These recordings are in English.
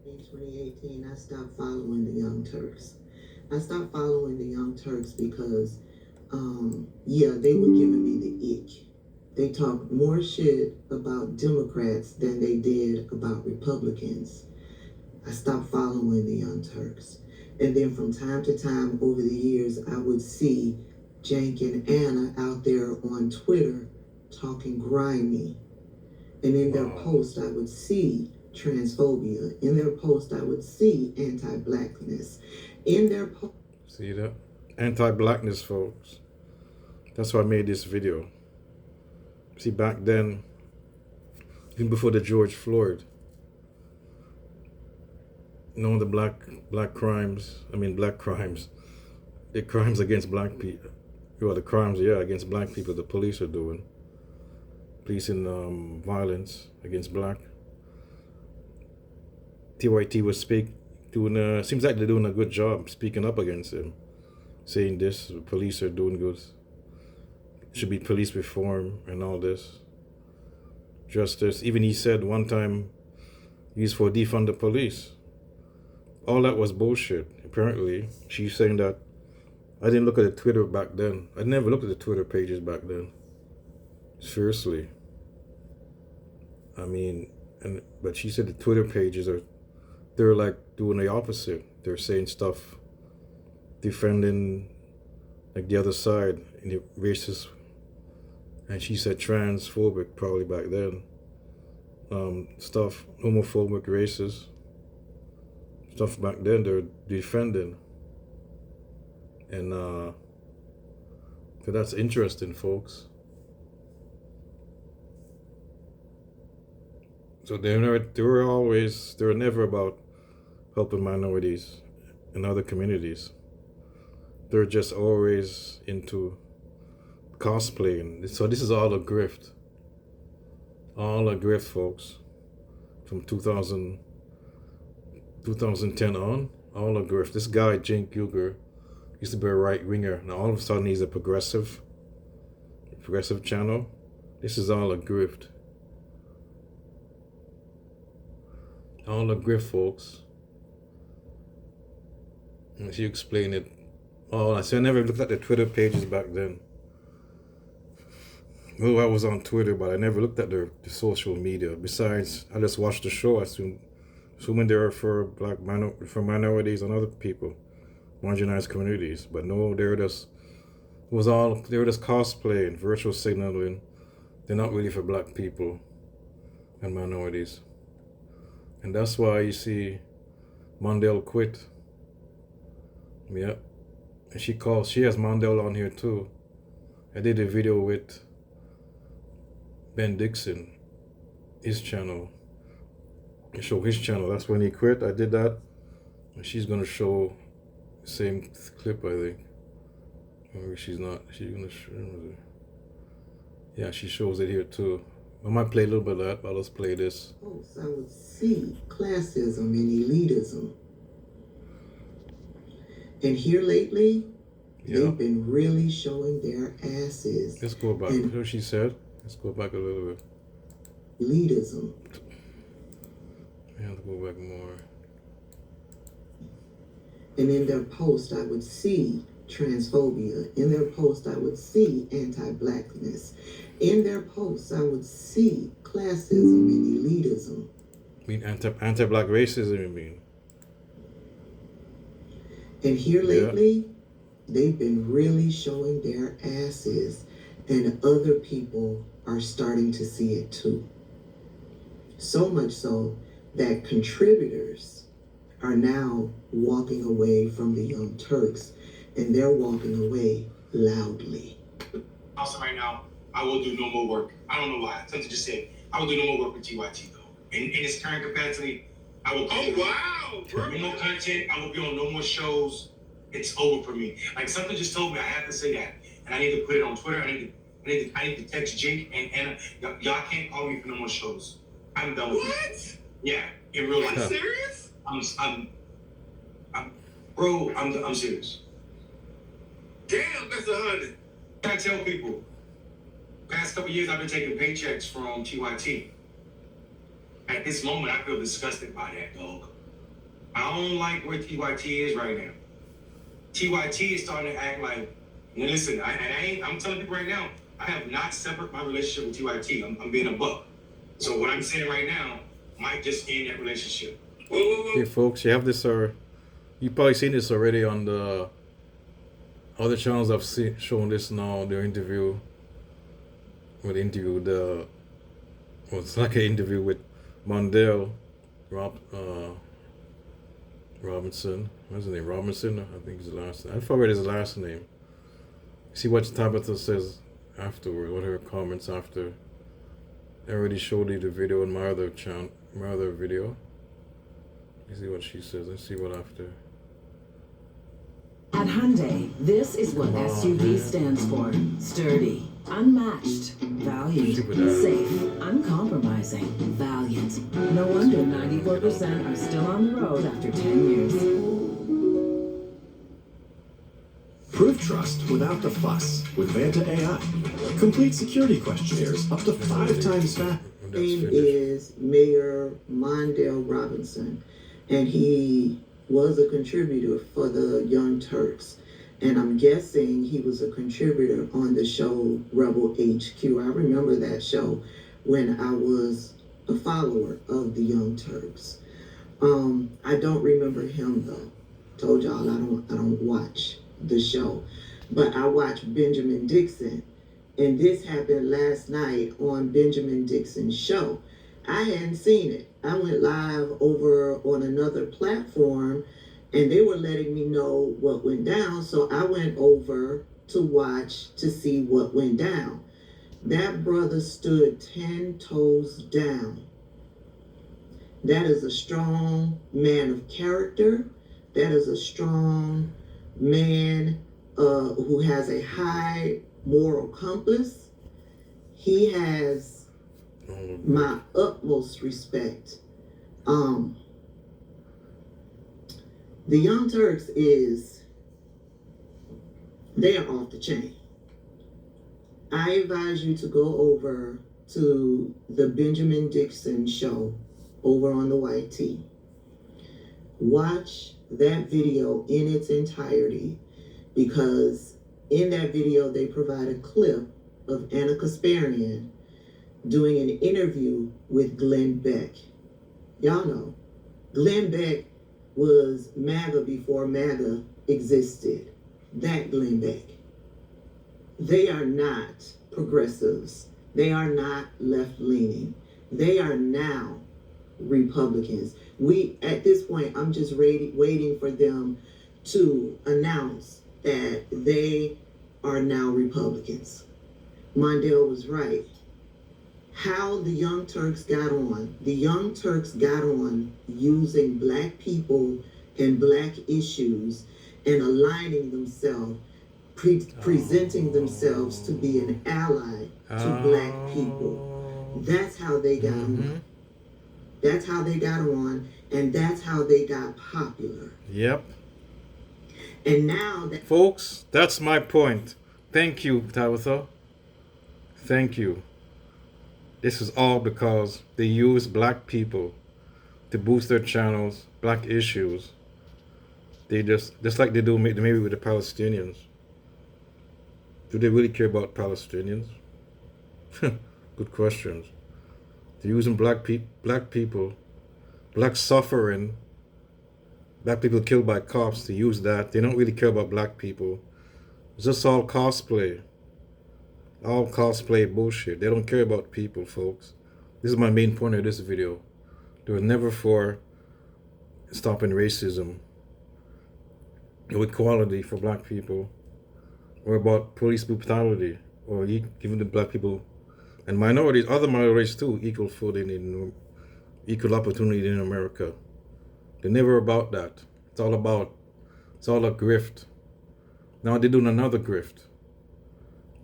In 2018, I stopped following the Young Turks. I stopped following the Young Turks because, yeah, they were giving me the ick. They talked more shit about Democrats than they did about Republicans. I stopped following the Young Turks. And then from time to time over the years, I would see Jank and Anna out there on Twitter talking grimy. And in their post, I would see transphobia. In their post, I would see anti-blackness. In their post, See that? Anti-blackness, folks. That's why I made this video. See, back then, even before the George Floyd, the black crimes. I mean, black crimes. The crimes against black people. Well, the crimes, yeah, against black people. The police are doing. Policing violence against black. TYT was doing. Seems like they're doing a good job speaking up against him, saying this. The police are doing good. Should be police reform and all this. Justice. Even he said one time, he's for defund the police. All that was bullshit. Apparently, she's saying that. I didn't look at the Twitter back then. I never looked at the Twitter pages back then. Seriously. I mean, but she said the Twitter pages they're like doing the opposite. They're saying stuff, defending like the other side in the racist, and she said transphobic probably back then. Stuff, homophobic, racist stuff back then they're defending. And so that's interesting, folks. So they were never about helping minorities and other communities. They're just always into cosplaying. So this is all a grift. All a grift, folks. From 2010 on, all a grift. This guy, Cenk Uygur, used to be a right winger. Now all of a sudden he's a progressive channel. This is all a grift. All a grift, folks. And she explained it. Oh, I said I never looked at the Twitter pages back then. Well, I was on Twitter, but I never looked at the social media. Besides, I just watched the show. Assuming they were for for minorities and other people, marginalized communities. But no, they were just cosplaying, virtual signaling. They're not really for black people and minorities. And that's why you see Mondale quit. Yeah. And she has Mondale on here too. I did a video with Ben Dixon, his channel. I show his channel. That's when he quit. I did that. And she's gonna show the same clip, I think. Maybe she's not. She's gonna show it. Yeah, she shows it here too. I might play a little bit of that, but let's play this. I would see classism and elitism. And here lately, they've been really showing their asses. Let's go back. What she said. Let's go back a little bit. Elitism. I have to go back more. And in their post, I would see transphobia. In their post, I would see anti-blackness. In their posts, I would see classism and elitism. I mean anti-black racism, you mean? And here lately, they've been really showing their asses, and other people are starting to see it too. So much so that contributors are now walking away from the Young Turks, and they're walking away loudly. Also, right now, I will do no more work. I don't know why. Something just said I will do no more work with TYT though. In its current capacity, I will. Oh wow! No more content. I will be on no more shows. It's over for me. Like something just told me I have to say that, and I need to put it on Twitter. I need to text Jake and Anna. Y'all can't call me for no more shows. I'm done with it. What? Yeah, in real life. Serious? I'm serious. Damn, that's 100. I tell people, past couple years I've been taking paychecks from TYT. At this moment, I feel disgusted by that, dog. I don't like where TYT is right now. TYT is starting to act like, now listen, I'm telling people right now, I have not severed my relationship with TYT. I'm being a buck. So what I'm saying right now might just end that relationship. Whoa. Hey folks, you have this, you probably seen this already on the other channels. I've shown this now. The interview, it's like an interview with Mondale Robinson. What's his name? Robinson, I think his last name. I forget his last name. See what Tabitha says afterward, what her comments after. I already showed you the video on my other channel, my other video. Let's see what she says. Let's see what after. At Hyundai, this is what SUV stands for. Sturdy, unmatched, valued, safe, uncompromising, valiant. No wonder 94% are still on the road after 10 years. Prove trust without the fuss with Vanta AI. Complete security questionnaires up to 5 times faster. His name is Mayor Mondale Robinson, and he was a contributor for the Young Turks. And I'm guessing he was a contributor on the show Rebel HQ. I remember that show when I was a follower of the Young Turks. I don't remember him though. Told y'all I don't watch the show. But I watched Benjamin Dixon. And this happened last night on Benjamin Dixon's show. I hadn't seen it. I went live over on another platform and they were letting me know what went down. So I went over to watch to see what went down. That brother stood 10 toes down. That is a strong man of character. That is a strong man who has a high moral compass. He has my utmost respect. The Young Turks they are off the chain. I advise you to go over to the Benjamin Dixon show over on the YT. Watch that video in its entirety, because in that video they provide a clip of Anna Kasparian doing an interview with Glenn Beck. Y'all know, Glenn Beck was MAGA before MAGA existed. That Glenn Beck. They are not progressives. They are not left-leaning. They are now Republicans. At this point, I'm just waiting for them to announce that they are now Republicans. Mondale was right. How the Young Turks got on. The Young Turks got on using black people and black issues and aligning themselves, presenting themselves to be an ally to black people. That's how they got on. That's how they got on, and that's how they got popular. Yep. And now that... Folks, that's my point. Thank you, Tabitha. Thank you. This is all because they use black people to boost their channels, black issues. They just like they do maybe with the Palestinians. Do they really care about Palestinians? Good questions. They're using black people, black suffering, black people killed by cops to use that. They don't really care about black people. It's just all cosplay. All cosplay bullshit. They don't care about people, folks. This is my main point of this video. They were never for stopping racism, or equality for black people, or about police brutality, or giving the black people and minorities, other minorities too, equal footing equal opportunity in America. They're never about that. It's all a grift. Now they're doing another grift.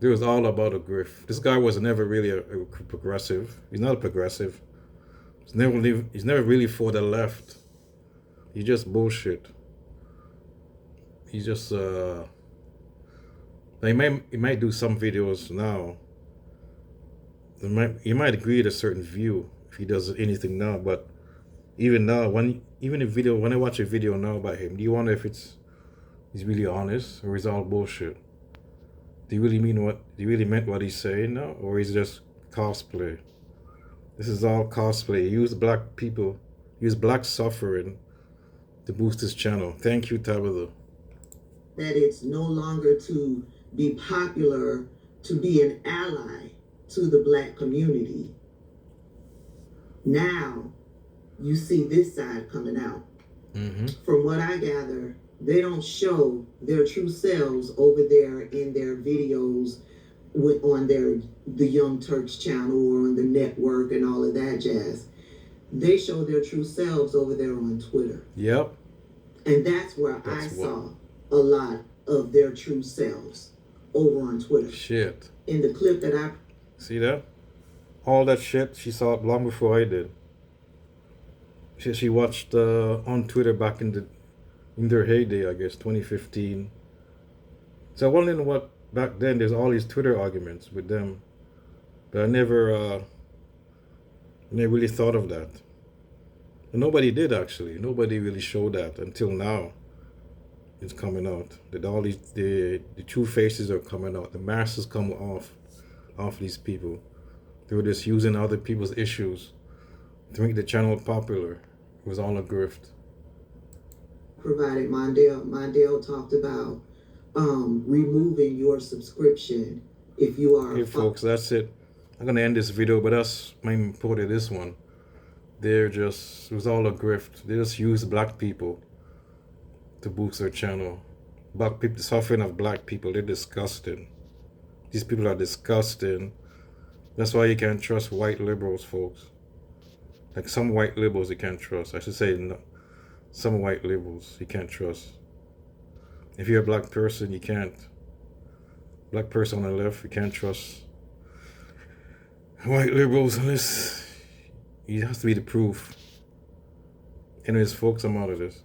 It was all about a grift. This guy was never really a progressive. He's not a progressive. He's never really for the left. He's just bullshit. He's just he might do some videos now. He might agree to a certain view if he does anything now, but Even now, when I watch a video now about him, do you wonder if he's really honest or is it all bullshit? Do you really meant what he's saying now, or is it just cosplay? This is all cosplay. He used black people, used black suffering to boost his channel. Thank you, Tabitha. That it's no longer to be popular, to be an ally to the black community. Now, you see this side coming out. From what I gather, they don't show their true selves over there in their videos on the Young Turks channel or on the network and all of that jazz. They show their true selves over there on Twitter. Yep. And that's where I saw a lot of their true selves over on Twitter. Shit. In the clip that I... See that? All that shit, she saw it long before I did. She watched on Twitter back in their heyday, I guess, 2015. So I wondering what, back then, there's all these Twitter arguments with them. But I never really thought of that. And nobody did, actually. Nobody really showed that until now. It's coming out. That all these, the true faces are coming out. The masks come off these people. They were just using other people's issues to make the channel popular. It was all a grift. Provided Mondale talked about removing your subscription if you are... Okay, folks, that's it. I'm going to end this video, but that's my report of this one. It was all a grift. They just used black people to boost their channel. Black people, the suffering of black people, they're disgusting. These people are disgusting. That's why you can't trust white liberals, folks. Like some white liberals you can't trust. I should say no, some white liberals you can't trust. If you're a black person, you can't. Black person on the left, you can't trust white liberals unless it has to be the proof. Anyways, folks, I'm out of this.